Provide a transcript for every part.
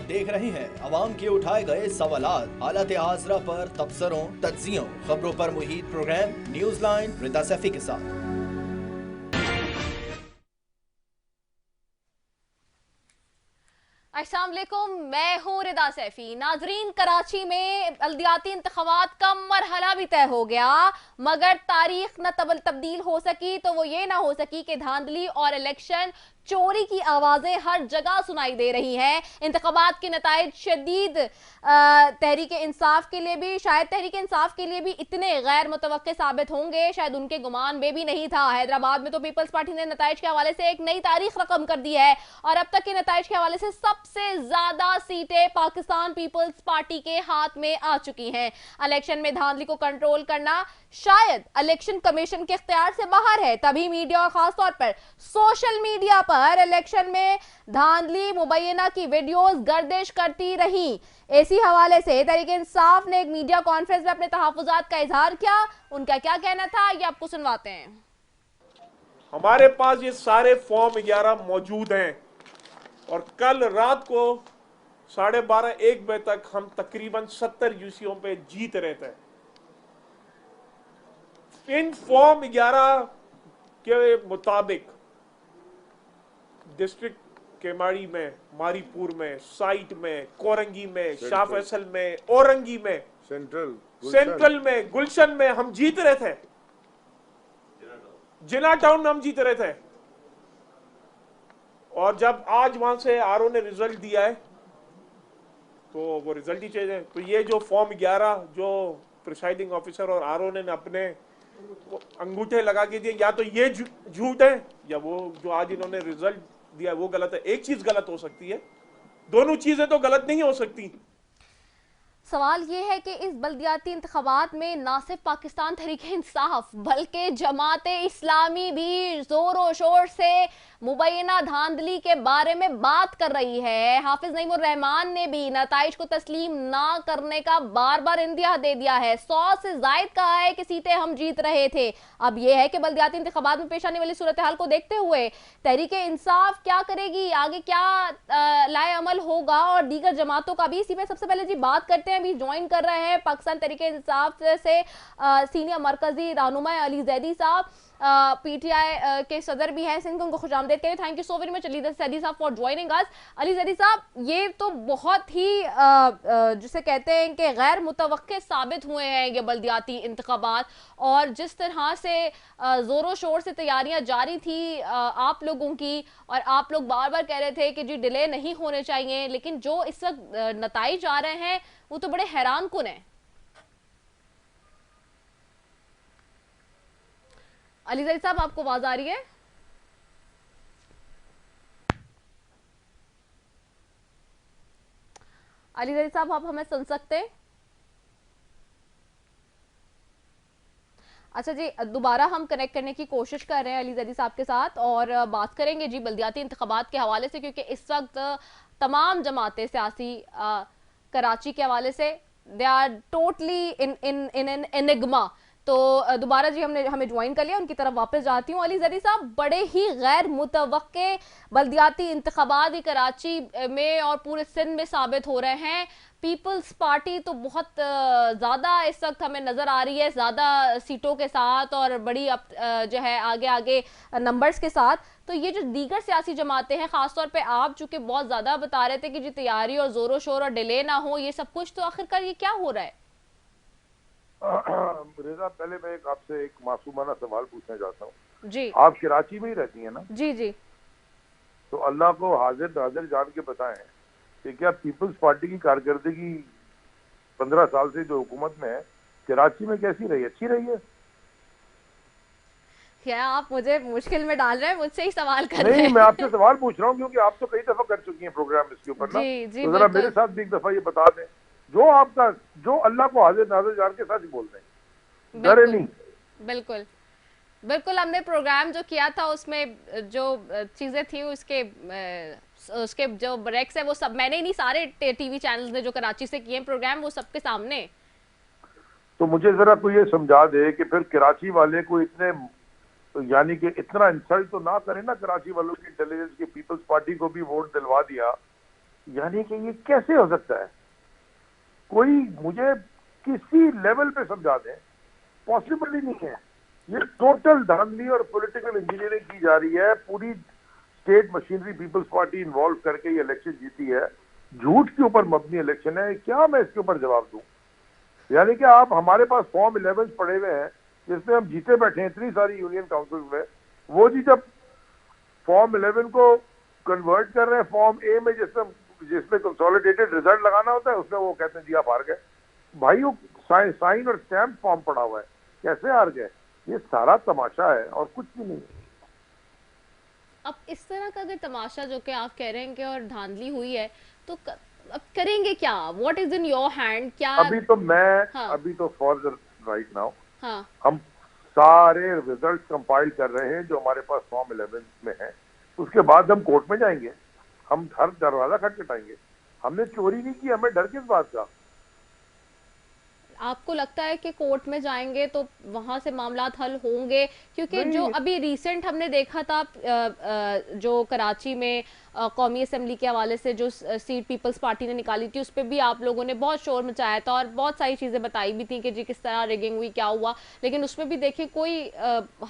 देख रहे हैं अवाम के उठाए गए सवालात, हालत हाजरा पर तबसरों, तज्जियों, खबरों पर मुहित प्रोग्राम न्यूज लाइन रिदा सैफी के साथ। अस्सलाम वालेकुम, मैं हूँ रिदा सैफी। नाजरीन, कराची में बल्दियाती इंतखाबात का मरहला भी तय हो गया, मगर तारीख न तब्दील हो सकी तो वो ये ना हो सकी कि धांधली और इलेक्शन चोरी की आवाजें हर जगह सुनाई दे रही हैं। इंतखाबात के नताइज शदीद तहरीक इंसाफ के लिए भी, शायद तहरीक इंसाफ के लिए भी इतने गैर मुतवक्के साबित होंगे, शायद उनके गुमान में भी नहीं था। हैदराबाद में तो पीपल्स पार्टी ने नताइज के हवाले से एक नई तारीख रकम कर दी है और अब तक के नताइज के हवाले से सबसे ज्यादा सीटें पाकिस्तान पीपल्स पार्टी के हाथ में आ चुकी हैं। इलेक्शन में धांधली को कंट्रोल करना शायद इलेक्शन कमीशन के इख्तियार से बाहर है, तभी मीडिया और खासतौर पर सोशल मीडिया पर इलेक्शन में धांधली मुबैना की वीडियोस गर्दिश करती रही। इसी हवाले से तहरीक इंसाफ ने एक मीडिया कॉन्फ्रेंस में अपने तहफ्फुजात का इजहार किया। उनका क्या कहना था ये आपको सुनवाते हैं। हमारे पास ये सारे फॉर्म 11 मौजूद हैं और कल रात को 12:30-1 बजे तक हम तकरीबन 70 यूसीओं पे जीत रहे थे। इन फॉर्म 11 के मुताबिक डिस्ट्रिक्ट केमाड़ी में, मारीपुर में, साइट में, कोरंगी में, शाह फैसल में, औरंगी में, सेंट्रल में, गुलशन में हम जीत रहे थे। जिना टाउन में हम जीत रहे थे और जब आज वहां से आरओ ने रिजल्ट दिया है तो वो रिजल्ट ही चेंज है। तो ये जो फॉर्म 11 जो प्रिसाइडिंग ऑफिसर और आरओ ने अपने अंगूठे लगा के दिए, या तो ये झूठ है या वो जो आज इन्होंने रिजल्ट दिया वो गलत है। एक चीज गलत हो सकती है, दोनों चीजें तो गलत नहीं हो सकती। सवाल ये है कि इस बल्दियाती इंतखाबात में ना सिर्फ पाकिस्तान तहरीक इंसाफ बल्कि जमात इस्लामी भी जोरों शोर से मुबैना धांधली के बारे में बात कर रही है। हाफिज नईमुर रहमान ने भी नताइज को तस्लीम ना करने का बार बार इंदिया दे दिया है। 100 से जायद कहा है कि सीटें हम जीत रहे थे। अब यह है कि बल्दियाती इंतखाबात में पेश आने वाली सूरत हाल को देखते हुए तहरीक इंसाफ क्या करेगी, आगे क्या लाए अमल होगा और दीगर जमातों का भी। इसी में सबसे पहले जी बात करते हैं, अभी ज्वाइन कर रहे हैं पाकिस्तान तहरीक इंसाफ से सीनियर मरकजी रहनुमा अली जैदी साहब, पीटीआई के सदर भी हैं सिंध। उनको खुशामदीद करें। Thank you so very much Ali Zaidi sahab for joining us. Ali Zaidi sahab, ये तो बहुत ही जिसे कहते हैं कि गैर मुतवक्के साबित हुए हैं ये बल्दियाती इंतखाबात, और जिस तरह से जोरों शोर से तैयारियां जारी थी आप लोगों की, और आप लोग बार बार कह रहे थे कि जी डिले नहीं होने चाहिए, लेकिन जो इस वक्त नताइज आ रहे हैं वो तो बड़े हैरान कुन है। अली जैदी साहब, आपको आवाज आ रही है? अली जैदी साहब, आप हमें सुन सकते हैं? अच्छा जी, दोबारा हम कनेक्ट करने की कोशिश कर रहे हैं अली जैदी साहब के साथ और बात करेंगे जी बल्दियाती इंतखाबात के हवाले से, क्योंकि इस वक्त तमाम जमातें सियासी कराची के हवाले से they are totally in in in an enigma. तो दोबारा जी हमें ज्वाइन कर लिया, उनकी तरफ वापस जाती हूँ। अली जैदी साहब, बड़े ही गैर मुतवक्के बल्दियाती इंतखाबात कराची में और पूरे सिंध में साबित हो रहे हैं। पीपल्स पार्टी तो बहुत ज़्यादा इस वक्त हमें नज़र आ रही है, ज़्यादा सीटों के साथ और बड़ी जो है आगे आगे नंबर्स के साथ। तो ये जो दीगर सियासी जमातें हैं, ख़ासतौर पे आप चूँकि बहुत ज़्यादा बता रहे थे कि जी तैयारी और ज़ोरों शोर और डिले ना हो, ये सब कुछ, तो आखिरकार ये क्या हो रहा है? रेजा, पहले मैं आपसे एक मासूमाना सवाल पूछना चाहता हूँ जी। आप कराची में ही रहती हैं ना? जी जी। तो अल्लाह को हाजिर नाजिर जान के बताएं कि क्या पीपल्स पार्टी की कारकर्दगी 15 साल से जो हुकूमत में है कराची में कैसी रही? अच्छी रही है? क्या आप मुझे मुश्किल में डाल रहे हैं? मुझसे ही सवाल कर रहे हैं? नहीं, मैं आपसे सवाल पूछ रहा हूँ क्योंकि आप तो कई दफा कर चुकी हैं प्रोग्राम इसके ऊपर ना। जी, तो जरा मेरे साथ भी एक दफा ये बता दें, जो अल्लाह को हाजिर नाजिर जान के सच बोल रहे हैं, डरे नहीं। बिल्कुल बिल्कुल, हमने प्रोग्राम जो किया था उसमें जो चीजें थी उसके जो ब्रेक्स है वो सब मैंने नहीं, सारे टीवी चैनल्स ने जो कराची से किए प्रोग्राम वो सबके सामने। तो मुझे जरा कोई ये समझा दे कि फिर कराची वाले को इतने, यानी कि इतना इंसल्ट तो ना करें ना कराची वालों की इंटेलिजेंस की, पीपल्स पार्टी को भी वोट दिलवा दिया यानी कि ये कैसे हो सकता है? कोई मुझे किसी लेवल पे समझा दें, पॉसिबल ही नहीं है। ये टोटल धांधली और पॉलिटिकल इंजीनियरिंग की जा रही है। पूरी state machinery peoples party involve करके ये इलेक्शन जीती है। झूठ के ऊपर मबनी इलेक्शन है। क्या मैं इसके ऊपर जवाब दूं? यानी कि आप, हमारे पास फॉर्म 11 पड़े हुए हैं जिसमें हम जीते बैठे हैं इतनी सारी यूनियन काउंसिल में। वो जी जब फॉर्म 11 को कन्वर्ट कर रहे हैं फॉर्म ए में, जिसमें कंसोलिडेटेड रिजल्ट लगाना होता है, उसमें वो कहते हैं जी आप हार गए। भाई वो साइन और स्टैम्प फॉर्म पड़ा हुआ है, कैसे हार गए? ये सारा तमाशा है और कुछ भी नहीं है। अब इस तरह का अगर तमाशा जो कि आप कह रहे हैं कि और धांधली हुई है, तो अब करेंगे क्या? What is in your hand? क्या अभी तो मैं हाँ। अभी तो फॉर द राइट नाउ हाँ हम सारे रिजल्ट कंपाइल कर रहे हैं जो हमारे पास फॉर्म 11 में है। उसके बाद हम कोर्ट में जाएंगे, हम हर दरवाजा खटखटाएंगे। हमने चोरी नहीं की, हमें डर किस बात का? आपको लगता है कि कोर्ट में जाएंगे तो वहां से मामलात हल होंगे? क्योंकि नहीं। जो अभी रिसेंट हमने देखा था जो कराची में कौमी असेंबली के हवाले से जो सीट पीपल्स पार्टी ने निकाली थी, उस पर भी आप लोगों ने बहुत शोर मचाया था और बहुत सारी चीजें बताई भी थी कि जी किस तरह रिगिंग हुई, क्या हुआ, लेकिन उसमें भी देखिए कोई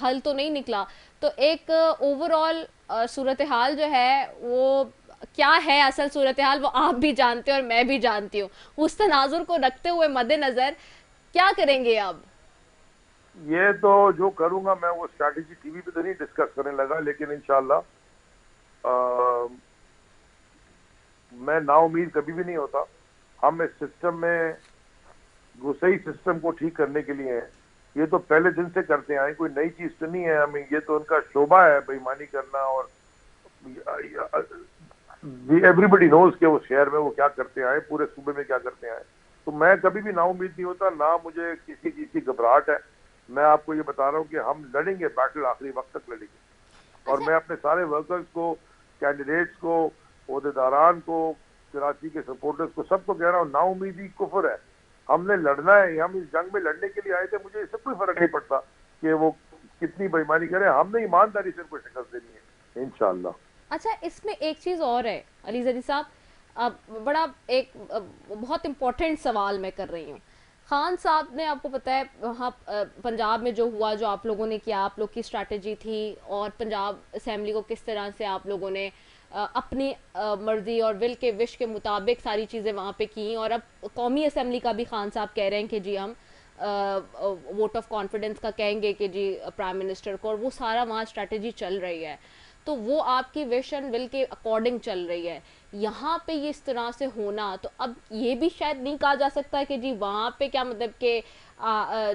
हल तो नहीं निकला। तो एक ओवरऑल सूरत हाल जो है वो क्या है, असल सूरत हाल वो आप भी जानते हैं और मैं भी जानती हूँ। उस तनाजुर को रखते हुए मद्देनजर क्या करेंगे अब? ये तो जो करूंगा मैं, वो स्ट्रैटेजी टीवी पे तो नहीं डिस्कस करने लगा, लेकिन इंशाल्लाह मैं नाउम्मीद कभी भी नहीं होता। हम इस सिस्टम में घुसे ही सिस्टम को ठीक करने के लिए हैं। ये तो पहले दिन से करते आए, कोई नई चीज तो नहीं है हमें। ये तो उनका शोभा है बेईमानी करना, और एवरीबडी नोज के वो शहर में वो क्या करते आए, पूरे सूबे में क्या करते आए। तो मैं कभी भी नाउम्मीद नहीं होता, ना मुझे किसी चीज की घबराहट है। मैं आपको ये बता रहा हूँ कि हम लड़ेंगे, बैटल आखिरी वक्त तक लड़ेंगे। और मैं अपने सारे वर्कर्स को, कैंडिडेट्स को, ओहदेदारान को, कराची के सपोर्टर्स को, सबको कह रहा हूँ, नाउम्मीदी कुफर है। हमने लड़ना है, हम इस जंग में लड़ने के लिए आए थे। मुझे इससे कोई फर्क नहीं पड़ता कि वो कितनी बेईमानी करे, हमने ईमानदारी से उनको शिकस्त देनी है इंशाल्लाह। अच्छा, इसमें एक चीज और है अली जरी साहब, बड़ा एक बहुत इम्पोर्टेंट सवाल मैं कर रही हूँ। खान साहब ने, आपको पता है वहाँ पंजाब में जो हुआ, जो आप लोगों ने किया, आप लोग की स्ट्रैटेजी थी, और पंजाब असेंबली को किस तरह से आप लोगों ने अपनी मर्जी और विल के विश के मुताबिक सारी चीज़ें वहाँ पे की। और अब कौमी असेंबली का भी खान साहब कह रहे हैं कि जी हम वोट ऑफ कॉन्फिडेंस का कहेंगे कि जी प्राइम मिनिस्टर को, और वो सारा वहाँ स्ट्रैटेजी चल रही है। तो वो आपकी विश एंड विल के अकॉर्डिंग चल रही है। यहाँ पे ये इस तरह से होना, तो अब ये भी शायद नहीं कहा जा सकता कि जी वहाँ पे क्या मतलब कि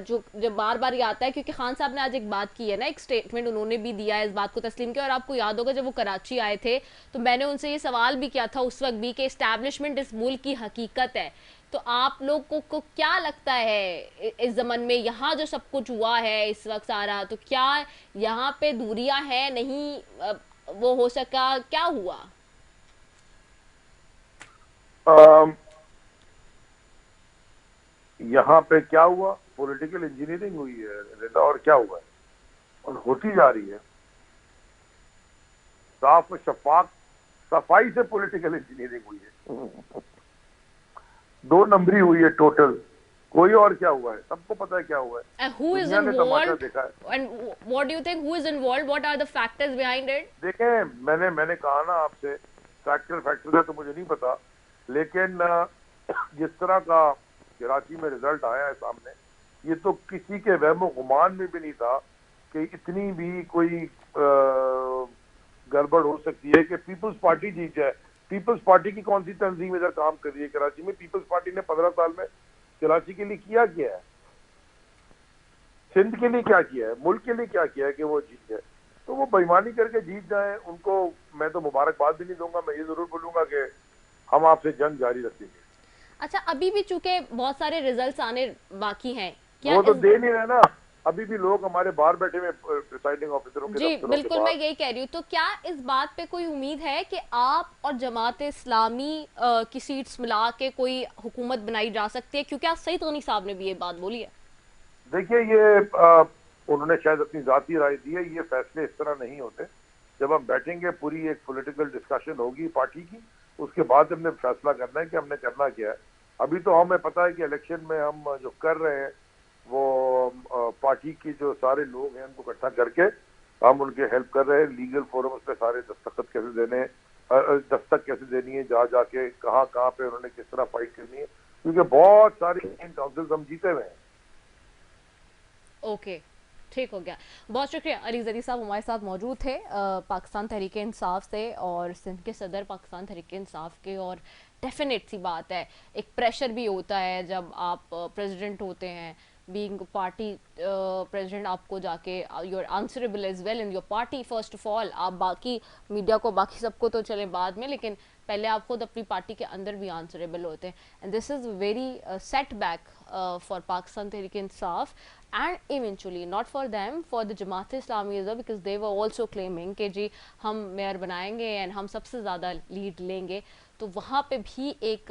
जो जब बार बार ये आता है, क्योंकि खान साहब ने आज एक बात की है ना, एक स्टेटमेंट उन्होंने भी दिया है, इस बात को तस्लीम किया। और आपको याद होगा जब वो कराची आए थे तो मैंने उनसे ये सवाल भी किया था उस वक्त भी कि एस्टैब्लिशमेंट इस मुल्क की हकीकत है। तो आप लोग को क्या लगता है इस जमन में यहाँ जो सब कुछ हुआ है इस वक्त सारा, तो क्या यहाँ पे दूरियां हैं, नहीं वो हो सका, क्या हुआ? यहाँ पे क्या हुआ? पॉलिटिकल इंजीनियरिंग हुई है रिदा, और क्या हुआ है, और होती जा रही है। साफ शफाफ सफाई से पॉलिटिकल इंजीनियरिंग हुई है। 2 नंबरी हुई है टोटल। कोई और क्या हुआ है? सबको पता है क्या हुआ है। And who is दुनिया ने तमाशा involved? देखा है। And what do you think? Who is involved? What are the factors behind it? देखें, मैंने कहा ना आपसे, फैक्टर है तो मुझे नहीं पता, लेकिन जिस तरह का कराची में रिजल्ट आया है सामने, ये तो किसी के वहमो गुमान में भी नहीं था कि इतनी भी कोई गड़बड़ हो सकती है कि पीपल्स पार्टी जीत जाए। पीपल्स पार्टी की कौन सी तंजीम इधर काम कर रही है कराची में? पीपल्स पार्टी ने 15 साल में कराची के लिए किया है, सिंध के लिए क्या किया है, मुल्क के लिए क्या किया है कि वो जीत जाए? तो वो बेईमानी करके जीत जाए, उनको मैं तो मुबारकबाद भी नहीं दूंगा। मैं ये जरूर बोलूंगा कि हम आपसे जंग जारी रखेंगे। अच्छा, अभी भी चूंकि बहुत सारे रिजल्ट्स आने बाकी हैं, क्या वो तो दे नहीं रहे ना, अभी भी लोग हमारे बाहर बैठे हुए प्रिसाइडिंग ऑफिसरों के जी दफ्तरों बिल्कुल, के मैं बाहर। यही कह रही हूँ। तो क्या इस बात पे कोई उम्मीद है कि आप और जमात इस्लामी की सीट्स मिला के कोई हुकूमत बनाई जा सकती है? क्योंकि आज सईद गनी साहब ने भी ये बात बोली है। देखिए, ये उन्होंने शायद अपनी जाती राय दी है। ये फैसले इस तरह नहीं होते। जब हम बैठेंगे, पूरी एक पॉलिटिकल डिस्कशन होगी पार्टी की, उसके बाद हमने फैसला करना है कि हमने करना क्या है। अभी तो हमें पता है कि इलेक्शन में हम जो कर रहे हैं वो पार्टी के जो सारे लोग हैं उनको इकट्ठा करके हम उनके हेल्प कर रहे हैं। लीगल फोरम्स पे सारे दस्तखत कैसे देने, दस्तक कैसे देनी है, जा जाके कहाँ कहाँ पे उन्होंने किस तरह फाइट करनी है, क्योंकि बहुत सारी काउंसिल्स हम जीते हुए हैं। ओके, ठीक हो गया। बहुत शुक्रिया। अली जरी साहब हमारे साथ मौजूद थे पाकिस्तान तहरीक इंसाफ से और सिंध के सदर पाकिस्तान तहरीक इंसाफ के। और डेफिनेट सी बात है, एक प्रेशर भी होता है जब आप प्रेसिडेंट होते हैं, बीइंग पार्टी प्रेसिडेंट, आपको जाके you're answerable as well in your party first of all. आप बाकी मीडिया को, बाकी सबको तो चले बाद में, लेकिन पहले आप खुद अपनी पार्टी के अंदर भी आंसरेबल होते हैं। And this is very setback for Pakistan Tehreek Insaf and eventually not for them, for the Jamaat Islami as well, because they were also claiming कि जी हम मेयर बनाएंगे एंड हम सबसे ज़्यादा लीड लेंगे। तो वहाँ पे भी एक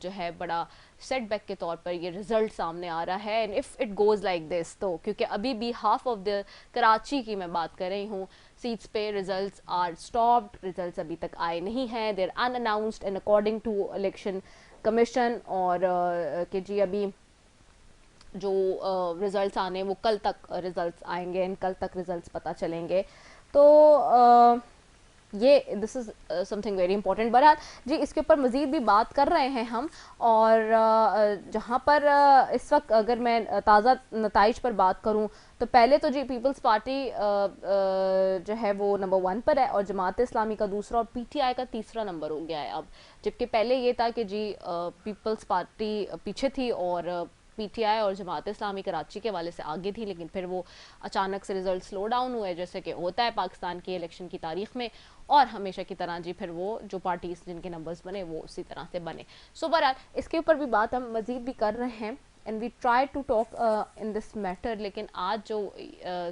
जो है बड़ा सेटबैक के तौर पर ये रिज़ल्ट सामने आ रहा है। And if it goes like this, तो क्योंकि अभी भी हाफ ऑफ द कराची की मैं बात कर रही हूँ सीट्स पे रिजल्ट्स आर स्टॉप्ड, रिजल्ट्स अभी तक आए नहीं हैं, they're unannounced and according to election commission. और कि जी अभी जो रिज़ल्ट्स आने वो कल तक रिज़ल्ट्स आएंगे एंड कल तक रिज़ल्ट्स पता चलेंगे। तो ये this is something very important. बहरहाल जी इसके ऊपर मज़ीद भी बात कर रहे हैं हम। और जहाँ पर इस वक्त अगर मैं ताज़ा नताइज पर बात करूँ तो पहले तो जी पीपल्स पार्टी जो है वो नंबर 1 पर है और जमात इस्लामी का दूसरा और पीटीआई का तीसरा नंबर हो गया है अब। जबकि पहले ये था कि जी पीपल्स पार्टी पीछे थी और पीटीआई और जमात इस्लामी कराची के वाले से आगे थी, लेकिन फिर वो अचानक से रिजल्ट स्लो डाउन हुए जैसे कि होता है पाकिस्तान की इलेक्शन की तारीख में। और हमेशा की तरह जी फिर वो जो पार्टीज जिनके नंबर्स बने वो उसी तरह से बने। सो बहरहाल इसके ऊपर भी बात हम मज़ीद भी कर रहे हैं and we try to talk in this matter. लेकिन आज जो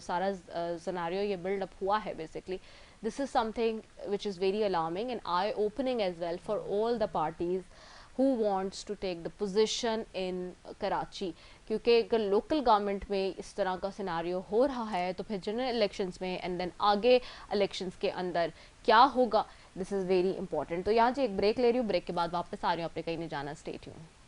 सारा सिनेरियो ये बिल्डअप हुआ है basically, this is something which is very alarming and I opening as well for all the parties who wants to take the position in Karachi। क्योंकि अगर local government में इस तरह का सिनारियो हो रहा है तो फिर जनरल इलेक्शंस में एंड देन आगे इलेक्शंस के अंदर क्या होगा, दिस इज़ वेरी इंपॉर्टेंट। तो यहाँ जी एक ब्रेक ले रही हूँ, ब्रेक के बाद वापस आ रही हूँ, आपने कहीं नहीं जाना, स्टे ट्यून्ड।